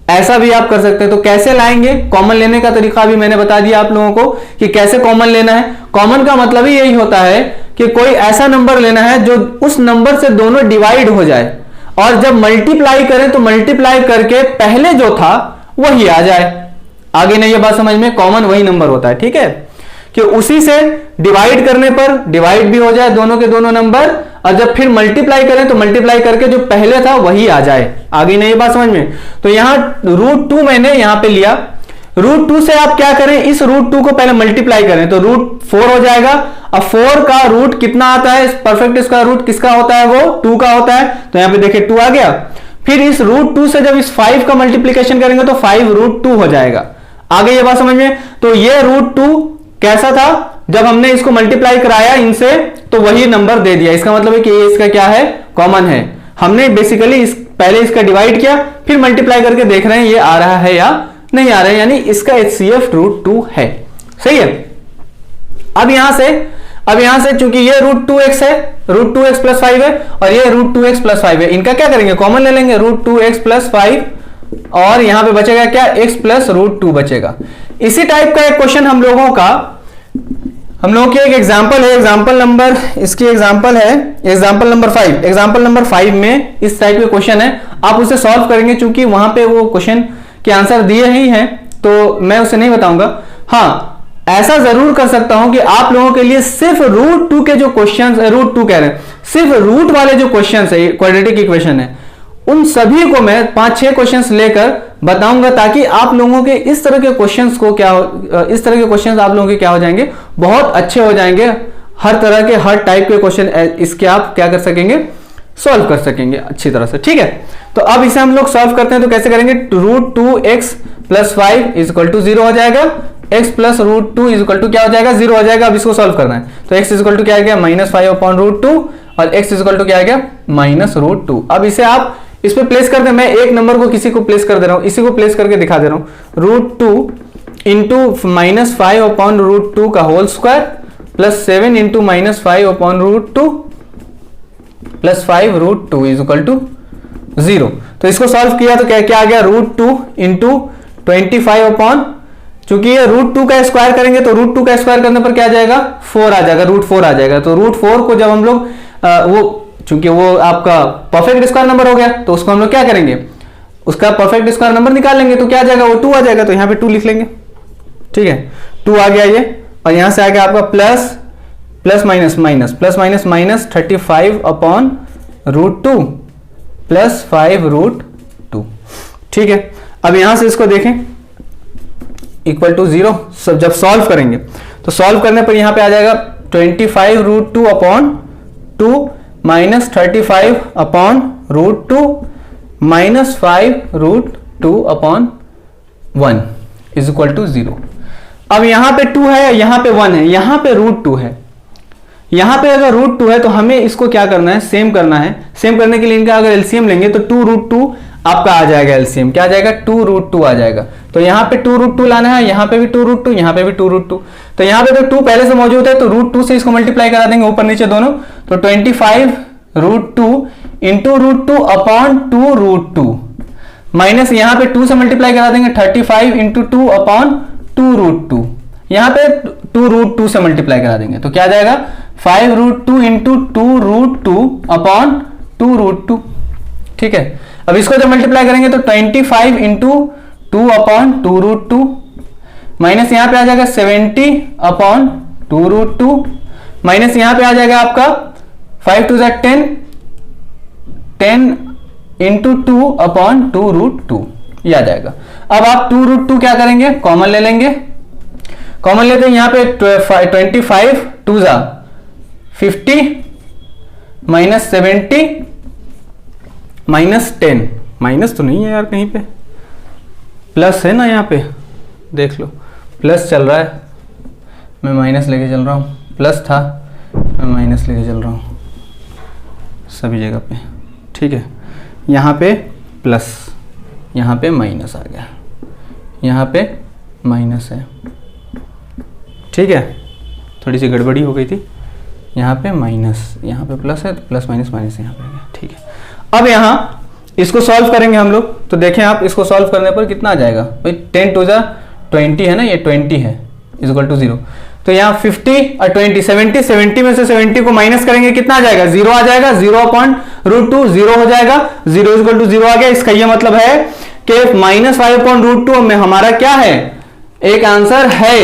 ऐसा भी आप कर सकते हैं। तो कैसे लाएंगे, कॉमन लेने का तरीका भी मैंने बता दिया आप लोगों को कि कैसे कॉमन लेना है। कॉमन का मतलब ही यही होता है कि कोई ऐसा नंबर लेना है जो उस नंबर से दोनों डिवाइड हो जाए, और जब मल्टीप्लाई करें तो मल्टीप्लाई करके पहले जो था वही आ जाए। आगे नहीं ये बात समझ में, कॉमन वही नंबर होता है, ठीक है, कि उसी से डिवाइड करने पर डिवाइड भी हो जाए दोनों के दोनों नंबर, और जब फिर मल्टीप्लाई करें तो मल्टीप्लाई करके जो पहले था वही आ जाए। आगे नहीं ये बात समझ में। तो यहां √2 मैंने यहां पे लिया, √2 से आप क्या करें, इस √2 को पहले मल्टीप्लाई करें तो √4 हो जाएगा। अब 4 का रूट कितना आता है, परफेक्ट स्क्वायर रूट किसका होता है, वो 2 का होता है। तो यहां पे देखिए 2 आ गया। फिर इस √2 से जब इस 5 का मल्टीप्लीकेशन करेंगे तो 5√2 हो जाएगा। आगे ये बात समझ में। तो ये √2 कैसा था, जब हमने इसको मल्टीप्लाई कराया इनसे तो वही नंबर दे दिया। इसका मतलब है कि ये इसका क्या है, कॉमन है। हमने बेसिकली पहले इसका डिवाइड किया, फिर मल्टीप्लाई करके देख रहे हैं ये आ रहा है या नहीं आ रहा है, यानी इसका HCF √2 है। सही है। अब यहां से चूंकि ये √2x है, √2x + 5 है, और ये √2x + 5 है, इनका क्या करेंगे, कॉमन ले लेंगे, √2x + 5, और यहां पे बचेगा क्या, x + √2 बचेगा। इसी टाइप का एक क्वेश्चन हम लोगों की एक एग्जांपल है, एग्जांपल नंबर, इसकी एग्जांपल है एग्जांपल नंबर 5। एग्जांपल नंबर 5 में इस टाइप के क्वेश्चन है, आप उसे सॉल्व करेंगे। चूंकि वहां पे वो क्वेश्चन के आंसर दिए ही हैं तो मैं उसे नहीं बताऊंगा। हाँ, ऐसा जरूर कर सकता हूं कि आप लोगों के लिए सिर्फ √2 के जो क्वेश्चन, √2 कह रहे हैं, सिर्फ रूट वाले जो क्वेश्चन है, क्वाड्रेटिक इक्वेशन है, उन सभी को मैं 5-6 क्वेश्चंस लेकर बताऊंगा, ताकि आप लोगों के इस तरह के क्वेश्चंस को इस तरह के क्वेश्चंस आप लोगों के क्या हो जाएंगे, बहुत अच्छे हो जाएंगे। हर तरह के, हर टाइप के क्वेश्चन इसके आप क्या कर सकेंगे, सॉल्व कर सकेंगे अच्छी तरह से, ठीक है। तो अब इसे हम लोग सॉल्व करते हैं, तो कैसे करेंगे, √2x + 5 = 0 हो जाएगा, x + √2 क्या हो जाएगा, 0 हो जाएगा। अब इसको सॉल्व करना है, तो x क्या आ गया, -5/√2, और x क्या आ गया, -√2। अब इसे आप इस पे प्लेस कर दे, मैं एक नंबर को किसी को प्लेस कर दे रहा हूं, इसी को प्लेस करके दिखा दे रहा हूं। √2 × -5/√2 का होल स्क्वायर + 7 × -5/√2 + 5√2 = 0। तो इसको सॉल्व किया तो क्या आ गया, √2 × 25/, चूंकि ये √2 का स्क्वायर करेंगे तो √2 का स्क्वायर करने पर क्या आ जाएगा, 4 आ जाएगा, √4 आ जाएगा। तो √4 को जब हम लोग चूंकि वो आपका परफेक्ट स्क्वायर नंबर हो गया, तो उसको हम लोग क्या करेंगे, उसका परफेक्ट स्क्वायर नंबर निकाल लेंगे, तो क्या आ जाएगा, वो 2 आ जाएगा। तो यहाँ पे 2 लिख लेंगे, ठीक है, 2 आ गया ये। और यहां से आ गया आपका प्लस माइनस 35/√2 + 5√2, ठीक है। अब यहां से इसको देखें, = 0। सब जब सॉल्व करेंगे तो सॉल्व करने पर यहां पे आ जाएगा 25√2/2 -35/√2 -5√2/1 = 0। अब यहां पे 2 है, यहां पे 1 है, यहां पे √2 है। यहां पे अगर √2 है तो हमें इसको क्या करना है, सेम करना है। सेम करने के लिए इनका अगर एलसीएम लेंगे तो 2√2 आपका आ जाएगा, एलसीएम क्या आ जाएगा, 2√2 आ जाएगा। तो यहां पे 2√2 लाना है, यहां पे भी 2√2, यहां पे भी 2√2। तो यहां पे तो 2 पहले से मौजूद है, तो √2 से इसको मल्टीप्लाई करा देंगे ऊपर नीचे दोनों। तो 25√2 × √2/2√2 माइनस यहां पे 2 से मल्टीप्लाई करा देंगे 35 × 2/2√2। यहां पे 2√2 से मल्टीप्लाई करा देंगे तो क्या आ जाएगा, 5√2 × 2√2/2√2, ठीक है। अब इसको जब मल्टीप्लाई करेंगे तो 25 × 2/2√2 माइनस यहां पे आ जाएगा 70/2√2 माइनस यहां पे आ जाएगा आपका 5 × 10 × 2/2√2 ये आ जाएगा। अब आप 2√2 क्या करेंगे, कॉमन ले लेंगे। कॉमन लेते हैं, यहां पे 25 2 × 50 माइनस 70 माइनस 10, माइनस तो नहीं है यार, कहीं पे प्लस है ना, यहाँ पे देख लो प्लस चल रहा है, मैं माइनस लेके चल रहा हूँ, प्लस था मैं माइनस लेके चल रहा हूँ सभी जगह पे, ठीक है। यहाँ पे प्लस, यहाँ पे माइनस आ गया, यहाँ पे माइनस है, ठीक है, थोड़ी सी गड़बड़ी हो गई थी। यहाँ पे माइनस, यहाँ पे प्लस है, तो प्लस माइनस माइनस यहाँ पे आ गया, ठीक है। अब यहाँ इसको सॉल्व करेंगे हम लोग, तो देखें आप इसको सॉल्व करने पर कितना आ जाएगा भाई, 10 टू 20 है ना, ये 20 है इक्वल टू 0। तो यहाँ 50 और 20 70 में से 70 को माइनस करेंगे कितना आ जाएगा, 0 आ जाएगा, 0/√2 0 हो जाएगा, 0 इक्वल टू 0 आ गया। इसका ये मतलब है कि -5/√2 में हमारा क्या है, एक आंसर है।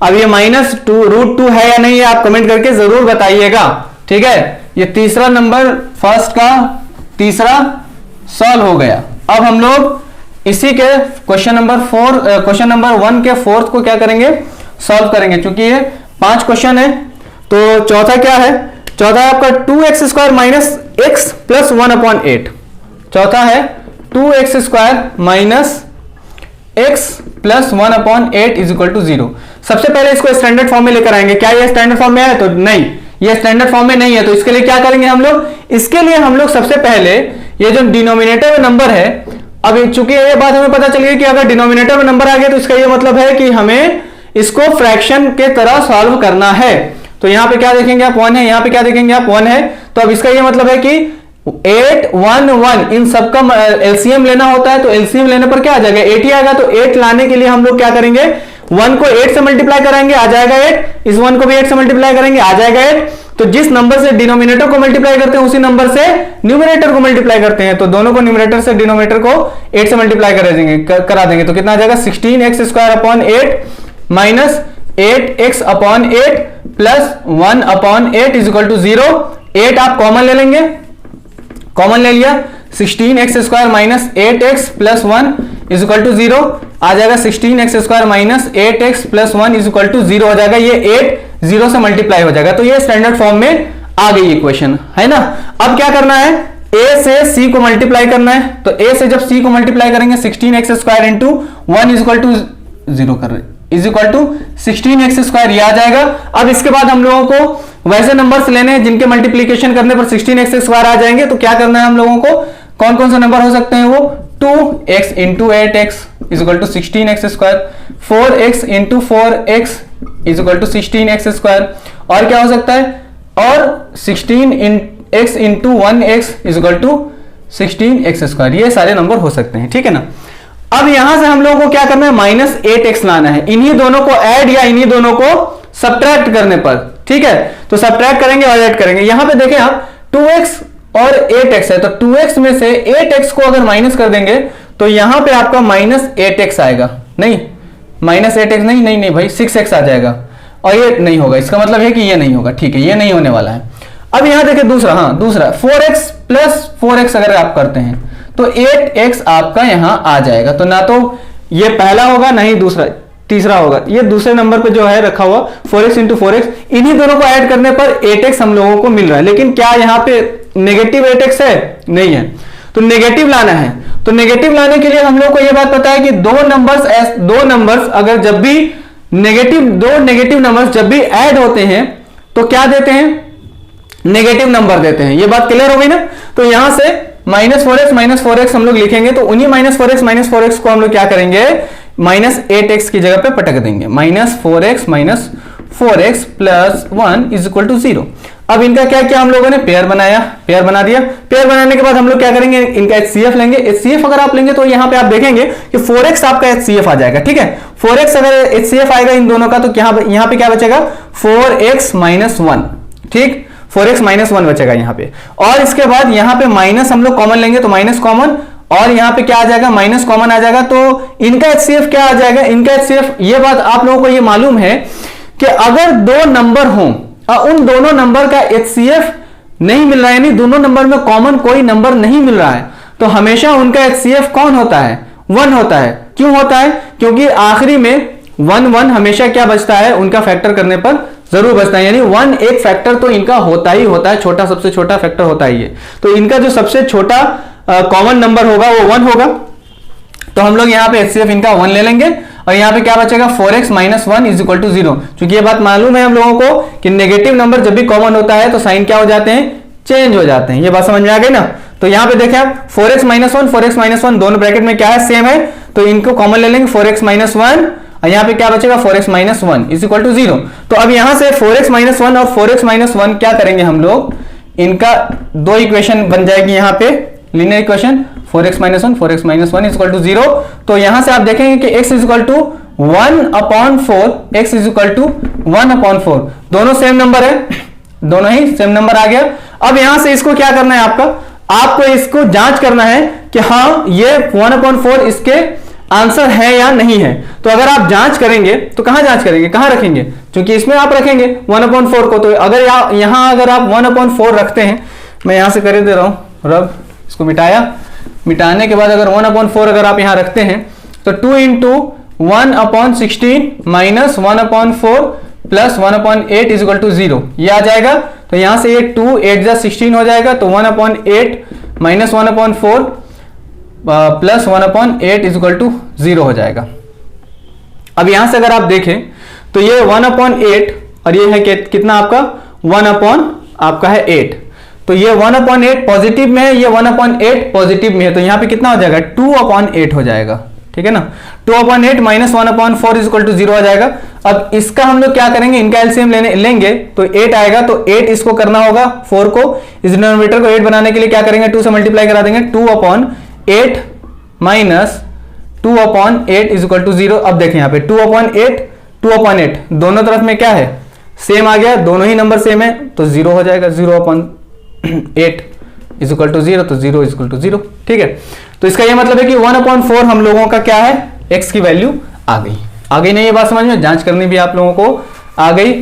अब ये -√2 है या नहीं, आप कमेंट करके जरूर बताइएगा, ठीक है। ये तीसरा नंबर फर्स्ट का तीसरा सॉल्व हो गया। अब हम लोग इसी के क्वेश्चन नंबर 1 के फोर्थ को क्या करेंगे, सॉल्व करेंगे। क्योंकि ये 5 क्वेश्चन है, तो चौथा क्या है, चौथा है आपका 2x² माइनस x प्लस 1/8। चौथा है 2x² minus x plus 1/8 is equal to 0। सबसे पहले इसको स्टैंडर्ड फॉर्म में लेकर आएंगे। क्या ये स्टैंडर्ड फॉर्म में है, तो नहीं, ये स्टैंडर्ड फॉर्म में नहीं है। तो इसके लिए क्या करेंगे हम लोग, इसके लिए हम लोग सबसे पहले ये जो डिनोमिनेटर में नंबर है, अब चूंकि ये बात हमें पता चल गई कि अगर डिनोमिनेटर में नंबर आ गया तो इसका ये मतलब है कि हमें इसको फ्रैक्शन के तरह सॉल्व करना है। तो यहां पे क्या देखेंगे आप, 1 है, यहां पे क्या देखेंगे आप, 1 है। तो अब इसका ये मतलब है कि 8 1 1 इन सबका एलसीएम लेना होता है। तो एलसीएम लेने पर क्या आ जाएगा, 8 ही आएगा। तो 8 लाने के लिए हम लोग क्या करेंगे, 1 को 8 से मल्टीप्लाई करेंगे, आ जाएगा 8। इस 1 को भी 8 से मल्टीप्लाई करेंगे, आ जाएगा 8। तो जिस नंबर से डिनोमिनेटर को मल्टीप्लाई करते हैं उसी नंबर से न्यूमरेटर को मल्टीप्लाई करते हैं। तो दोनों को न्यूमरेटर से डिनोमिनेटर को 8 से मल्टीप्लाई करा देंगे। तो कितना आ जाएगा, 16x² minus 8x/8 plus 1/8 is equal to 0। 8 आप कॉमन ले लेंगे, कॉमन ले लिया, 16x² minus 8x plus 1 is equal to 0 आ जाएगा। 16x² minus 8x plus 1 is equal to 0 हो जाएगा। ये 8 0 से मल्टीप्लाई हो जाएगा। तो ये स्टैंडर्ड फॉर्म में आ गई इक्वेशन, है ना। अब क्या करना है, a से c को मल्टीप्लाई करना है। तो a से जब c को मल्टीप्लाई करेंगे 16x² into 1 is equal to 0 कर रहे इज इक्वल टू 16x², ये आ जाएगा। अब इसके बाद हम लोगों को वैसे नंबर्स लेने हैं जिनके मल्टीप्लीकेशन करने पर 16x² आ जाएंगे। तो क्या करना है हम लोगों को, कौन कौन से नंबर हो सकते हैं, वो 2x into 8x is equal to 16x², 4x into 4x is equal to 16x², और क्या हो सकता है, और 16x into 1x is equal to 16x²। ये सारे नंबर हो सकते हैं, ठीक है ना। अब यहां से हम लोगों को क्या करना है, -8x लाना है, इन्हीं दोनों को ऐड या इन्हीं दोनों को सब्ट्रैक्ट करने पर, ठीक है। तो सब्ट्रैक्ट करेंगे और ऐड करेंगे। यहां पे देखें आप 2x और 8x है, तो 2x में से 8x को अगर माइनस कर देंगे तो यहां पे आपका -8x आएगा। नहीं, -8x नहीं भाई, 6x आ जाएगा। और ये नहीं होगा, इसका मतलब है कि ये नहीं होगा, ठीक है, ये नहीं होने वाला है। अब यहां देखिए दूसरा, हाँ दूसरा 4x प्लस 4x अगर आप करते हैं तो 8x आपका यहां आ जाएगा। तो ना तो ये पहला होगा ना ही दूसरा, तीसरा होगा। ये दूसरे नंबर पे जो है रखा हुआ 4x इंटू 4x, इन्हीं दोनों को ऐड करने पर 8x हम लोगों को मिल रहा है। लेकिन क्या यहां पे नेगेटिव 8x है, नहीं है। तो नेगेटिव लाना है। तो नेगेटिव लाने के लिए हम लोग को यह बात पता है कि दो नंबर्स अगर जब भी दो नेगेटिव नंबर्स जब भी ऐड होते हैं तो क्या देते हैं, नेगेटिव नंबर देते हैं। ये बात क्लियर हो गई ना। तो यहां से -4x हम लोग लिखेंगे, तो उन्हीं -4x को हम लोग क्या करेंगे, -8x की जगह पे पटक देंगे। -4x plus 1 is equal to 0। अब इनका क्या किया हम लोगों ने, पेयर बनाया, पेयर बना दिया। पेयर बनाने के बाद हम लोग क्या करेंगे, इनका HCF लेंगे। HCF अगर आप लेंगे तो यहां पे आप देखेंगे कि 4x आपका HCF आ जाएगा, ठीक है। 4x अगर HCF आएगा इन दोनों का, तो यहां पे क्या बचेगा, 4x माइनस 1, ठीक, 4x माइनस 1 बचेगा यहां पे। और इसके बाद यहां पे माइनस हम लोग कॉमन लेंगे, तो माइनस कॉमन, और यहां पे क्या आ जाएगा, माइनस कॉमन आ जाएगा। तो इनका HCF क्या आ जाएगा, इनका HCF, ये बात आप लोगों को ये मालूम है कि अगर दो नंबर हों और उन दोनों नंबर का HCF नहीं मिल रहा है, यानी दोनों नंबर में कॉमन कोई नंबर नहीं मिल रहा है, तो हमेशा उनका HCF कौन होता है, 1 होता है। क्यों होता है, क्योंकि आखिरी में 1 हमेशा क्या बचता है, उनका फैक्टर करने पर जरूर बचता है। यानी 1 एक फैक्टर तो इनका होता ही होता है, छोटा, सबसे छोटा फैक्टर होता ही है। तो इनका जो सबसे छोटा कॉमन नंबर होगा वो 1 होगा। तो हम लोग यहाँ पे HCF इनका 1 ले लेंगे, और यहाँ पे क्या बचेगा, 4x minus 1 is equal to 0। क्योंकि ये बात मालूम है हम लोगों को कि नेगेटिव नंबर जब भी कॉमन होता है तो साइन क्या हो जाते हैं, चेंज हो जाते हैं। ये बात समझ में आ गई ना। तो यहाँ पे देखें आप 4x माइनस 1 दोनों ब्रैकेट में क्या है, सेम है। तो इनको कॉमन ले लेंगे, 4x माइनस 1, और यहाँ पे क्या बचेगा, 4x minus 1 is equal to 0। तो अब यहाँ से 4x माइनस 1 और 4x माइनस 1 क्या करेंगे हम लोग, इनका दो इक्वेशन बन जाएगी यहाँ पे, linear equation 4x minus 1, 4x minus 1 equal to 0। तो यहां से आप देखेंगे कि x is equal to 1/4, x is equal to 1/4, दोनों सेम नंबर है, दोनों ही सेम नंबर आ गया। अब यहां से इसको क्या करना है, आपको इसको जांच करना है कि हाँ ये 1/4 इसके आंसर है या नहीं है। तो अगर आप जांच करेंगे तो कहां जांच करेंगे, कहां रखेंगे, क्योंकि इसमें आप रखेंगे 1/4 को। तो अगर यहां अगर आप 1/4 रखते हैं, मैं यहां से कर दे रहा हूं रब, इसको मिटाने के बाद अगर 1/4 अगर आप यहां रखते हैं तो 2 into 1/16 minus 1/4 plus 1/8 is equal to 0 ये आ जाएगा। तो यहां से ये 2 8 जा 16 हो जाएगा, तो 1/8 minus 1/4 plus 1/8 is equal to 0 हो जाएगा। अब यहां से अगर आप देखें तो ये 1/8 और ये है कितना आपका 1/आपका है 8, तो ये 1/8 पॉजिटिव में है, ये 1/8 पॉजिटिव में है, तो यहां पे कितना हो जाएगा 2/8 हो जाएगा, ठीक है ना। 2/8 माइनस 1/4 इज इक्वल टू 0 आ जाएगा। अब इसका हम लोग क्या करेंगे, इनका एलसीएम लेंगे तो 8 आएगा, तो 8 इसको करना होगा, 4 को इस डिनोमिनेटर को 8 बनाने के लिए क्या करेंगे 2 से मल्टीप्लाई करा देंगे, 2/8 माइनस 2/8 इज इक्वल टू 0। अब देखें यहाँ पे 2/8 दोनों तरफ में क्या है सेम आ गया, दोनों ही नंबर सेम है, तो 0 हो जाएगा, 0/8 इज इक्वल टू 0, तो 0 इज इक्वल टू 0, ठीक है। तो इसका ये मतलब है कि 1/4 हम लोगों का क्या है, x की वैल्यू आ गई नहीं, ये बात समझ में, जांच करनी भी आप लोगों को आ गई।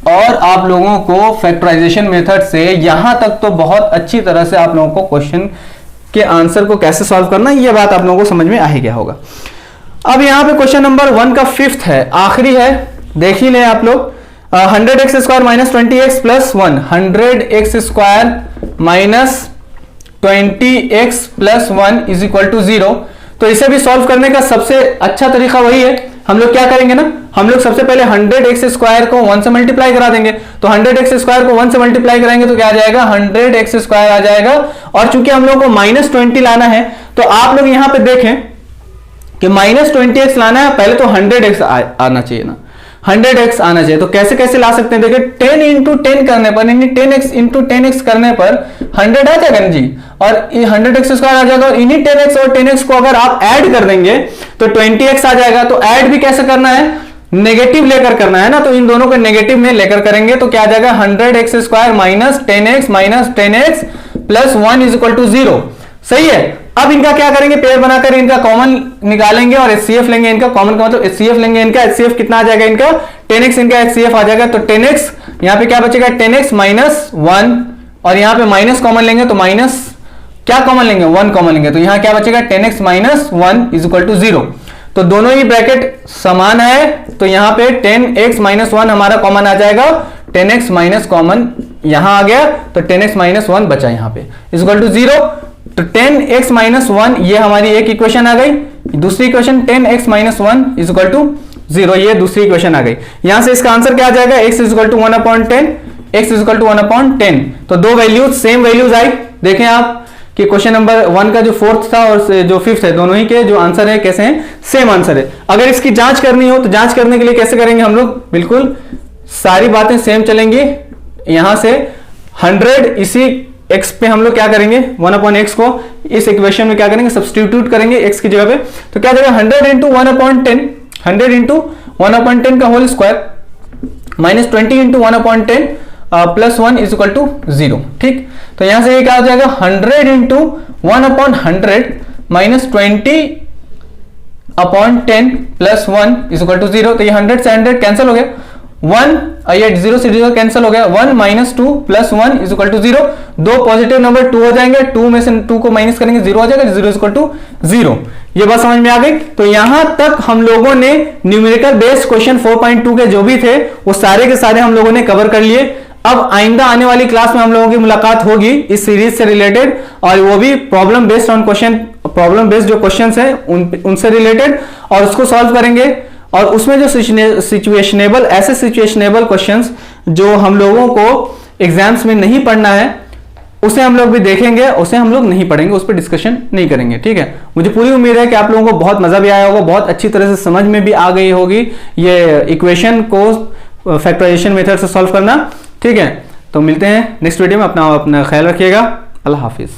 और आप लोगों को फैक्टराइजेशन मेथड से यहां तक तो बहुत अच्छी तरह से आप लोगों को क्वेश्चन के आंसर को कैसे सॉल्व करना है, ये बात आप लोगों को समझ में आ ही गया होगा। अब यहां पे क्वेश्चन नंबर 1 का 5th है, आखिरी है, देख ही लें आप लोग। 100x square minus 20x plus 1, 100x square minus 20x plus 1 is equal to 0। तो इसे भी सॉल्व करने का सबसे अच्छा तरीका वही है, हम लोग क्या करेंगे ना, हम लोग सबसे पहले 100x स्क्वायर को 1 से मल्टीप्लाई करा देंगे। तो 100x स्क्वायर को 1 से मल्टीप्लाई करेंगे तो क्या आ जाएगा 100x स्क्वायर आ जाएगा। और चूंकि हम लोग को -20 लाना है, तो आप लोग यहां पे देखें कि -20x लाना है, पहले तो 100x आना चाहिए ना, 100x आना चाहिए। तो कैसे कैसे ला सकते हैं, देखिए 10 इंटू 10 करने पर, यानी 10x इंटू 10x करने पर 100 आ जाएगा ना जी, और 100x स्क्वायर आ जाएगा। और इन्हीं 10x और 10x को अगर आप ऐड कर देंगे तो 20x आ जाएगा। तो ऐड भी कैसे करना है, नेगेटिव लेकर करना है ना, तो इन दोनों को नेगेटिव में लेकर करेंगे तो क्या आ जाएगा 100x square minus 10x plus 1 is equal to 0, सही है। अब इनका क्या करेंगे, पेयर बनाकर इनका कॉमन निकालेंगे और HCF लेंगे, इनका कॉमन का मतलब HCF लेंगे, इनका HCF कितना आ जाएगा, इनका 10x इनका HCF आ जाएगा। तो 10x यहां पे क्या बचेगा 10x माइनस 1, और यहां पे माइनस कॉमन लेंगे तो माइनस क्या कॉमन लेंगे 1 कॉमन लेंगे, तो यहां क्या बचेगा 10x माइनस 1 इज इक्वल टू 0। तो दोनों ही ब्रैकेट समान है, तो यहां पे 10x माइनस 1 हमारा कॉमन आ जाएगा, 10x माइनस कॉमन यहां आ गया, तो 10x माइनस 1 बचा यहां पे इज इक्वल टू 0। तो 10x माइनस 1 ये हमारी एक इक्वेशन आ गई। दूसरी इक्वेशन 10x माइनस 1 इज इक्वल टू 0, ये दूसरी इक्वेशन आ गई। यहां से इसका आंसर क्या आ जाएगा, x is equal to 1/10, x is equal to 1/10। तो दो वैल्यूज सेम वैल्यूज आई। देखें आप कि क्वेश्चन नंबर 1 का जो 4th था और जो 5th है, दोनों ही के जो आंसर है कैसे हैं, सेम आंसर है। अगर इसकी जांच करनी हो तो जांच करने के लिए कैसे करेंगे हम लोग, बिल्कुल सारी बातें सेम चलेंगी। यहां से 100 इसी x पे हम लोग क्या करेंगे 1/x को इस इक्वेशन में क्या करेंगे सब्स्टिट्यूट करेंगे x की जगह पे, तो क्या जाएगा 100 इंटू 1/10, 100 इंटू 1/10 का whole square minus 20 into 1/10 plus 1 is equal to 0, ठीक। तो यहां से ये क्या हो जाएगा 100 into 1/100 minus 20/10 plus 1 is equal to 0। तो ये 100 से 100 कैंसिल हो गया, 1 ये 0 से 0 कैंसिल हो गया, 1 minus 2 plus 1 is equal to 0। दो पॉजिटिव नंबर 2 हो जाएंगे, 2 में से 2 को माइनस करेंगे 0 हो जाएगा, 0 इज इक्वल टू 0। ये बात समझ में आ गई। तो यहां तक हम लोगों ने न्यूमेरिकल बेस्ड क्वेश्चन 4.2 के जो भी थे वो सारे के सारे हम लोगों ने कवर कर लिए। अब आइंदा आने वाली क्लास में हम लोगों की मुलाकात होगी इस सीरीज से रिलेटेड, और वो भी problem based on question, problem based जो क्वेश्चंस हैं उनसे रिलेटेड, और उसको सॉल्व करेंगे। और उसमें जो सिचुएशनेबल, ऐसे सिचुएशनेबल क्वेश्चंस जो हम लोगों को एग्जाम्स में नहीं पढ़ना है उसे हम लोग भी देखेंगे, उसे हम लोग नहीं पढ़ेंगे, उस पर डिस्कशन नहीं करेंगे, ठीक है। मुझे पूरी उम्मीद है कि आप लोगों को बहुत मजा भी आया होगा, बहुत अच्छी तरह से समझ में भी आ गई होगी ये इक्वेशन को फैक्टराइजेशन मेथड से सॉल्व करना, ठीक है। तो मिलते हैं नेक्स्ट वीडियो में, अपना ख्याल रखिएगा, अल्लाह हाफिज।